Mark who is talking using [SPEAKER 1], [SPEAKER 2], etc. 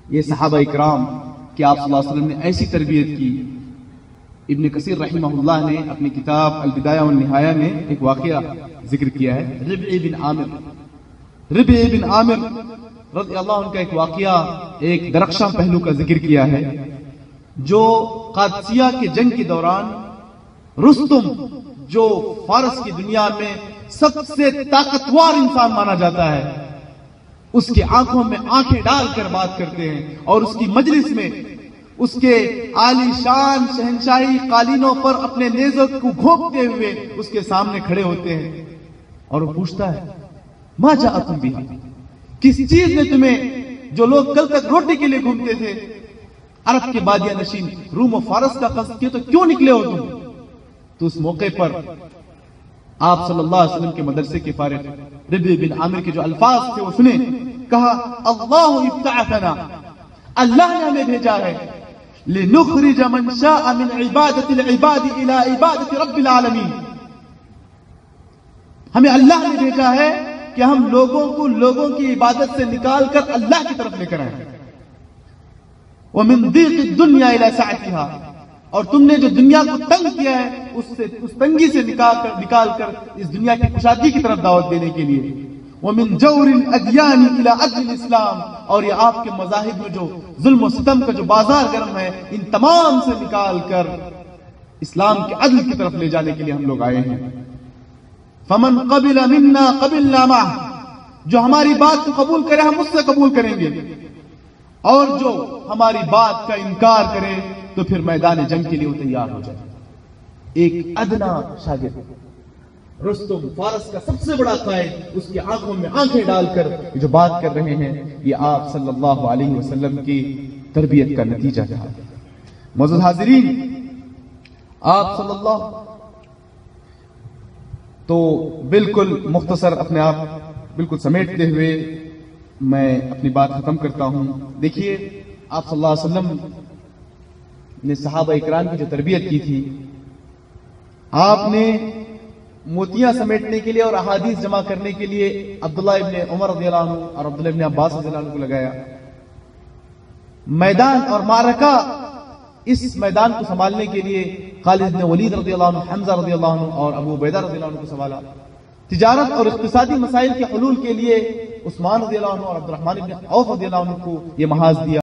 [SPEAKER 1] یہ صحابہ اکرام کہ آپ صلی اللہ علیہ وسلم نے ایسی تربیت کی. ابن کثیر رحمہ اللہ نے اپنی کتاب البدایہ والنہایہ میں ایک واقعہ ذکر کیا ہے. ربع بن عامر رضی اللہ عنہ کا ایک واقعہ، ایک درخشاں پہلو کا ذکر کیا ہے، جو قادسیہ کے جنگ کے دوران رستم، جو فارس کی دنیا میں سب سے طاقتور انسان مانا جاتا ہے، اس کے آنکھوں میں آنکھیں ڈال کر بات کرتے ہیں، اور اس کی مجلس میں اس کے عالی شان شہنشاہی قالینوں پر اپنے نیزوں کو گھونپتے ہوئے اس کے سامنے کھڑے ہوتے ہیں، اور وہ پوچھتا ہے ما جاءتم بہا، کس چیز نے تمہیں، جو لوگ کل تک روٹی کے لیے گھومتے تھے، عرب کے بادیہ نشین روم و فارس کا قصد کیا تو کیوں نکلے ہو تم؟ تو اس موقع پر آپ صلی اللہ علیہ وسلم کے مدرسے کے فارغ ربع بن عامر کے جو الفاظ تھے وہ سنے. کہا اللہ ابتعثنا، اللہ نے ہمیں بھیجا ہے لنخرج من شاء من عبادت العباد الى عبادت رب العالمین، ہمیں اللہ نے بھیجا ہے کہ ہم لوگوں کو لوگوں کی عبادت سے نکال کر اللہ کی طرف لے کر آئیں. ومن ضیق الدنیا الى سعتها، اور تم نے جو دنیا کو تنگ کیا ہے اس تنگی سے نکال کر اس دنیا کی کشادگی کی طرف دعوت دینے کے لیے. ومن جور الادیان الى عدل الاسلام، اور یہ آپ کے مذاہب میں جو ظلم و ستم کا جو بازار گرم ہے، ان تمام سے نکال کر اسلام کے عدل کی طرف لے جانے کے لیے ہم لوگ آئے ہیں. فمن قبل منا قبلنا معه، جو ہماری بات کو قبول کرے ہم اس سے قبول کریں گے، اور جو ہماری بات کا انکار کرے تو پھر میدان جنگ کے لیے وہ تیار ہو جائے. ایک ادنا شاگرد رستم، فارس کا سب سے بڑا قائد، اس کی آنکھوں میں آنکھیں ڈال کر جو بات کر رہے ہیں، یہ آپ صلی اللہ علیہ وسلم کی تربیت کا نتیجہ تھا. معزز حاضرین، آپ صلی اللہ تو بالکل مختصر اپنے آپ بالکل سمیٹتے ہوئے میں اپنی بات ختم کرتا ہوں. دیکھیے، آپ صلی اللہ علیہ وسلم نے صحابہ اکرام کی جو تربیت کی تھی، آپ نے موتیاں سمیٹنے کے لیے اور احادیث جمع کرنے کے لیے عبداللہ ابن عمر رضی اللہ عنہ اور عبداللہ ابن عباس رضی اللہ عنہ کو لگایا. میدان اور معرکہ، اس میدان کو سنبھالنے کے لیے خالد بن ولید رضی اللہ عنہ، حمزہ رضی اللہ عنہ اور ابو عبیدہ رضی اللہ عنہ کو سنبھالا. تجارت اور اقتصادی مسائل کے حلول کے لیے عثمان رضی اللہ عنہ اور عبد الرحمن بن عوف رضی اللہ عنہ کو یہ محاذ دیا.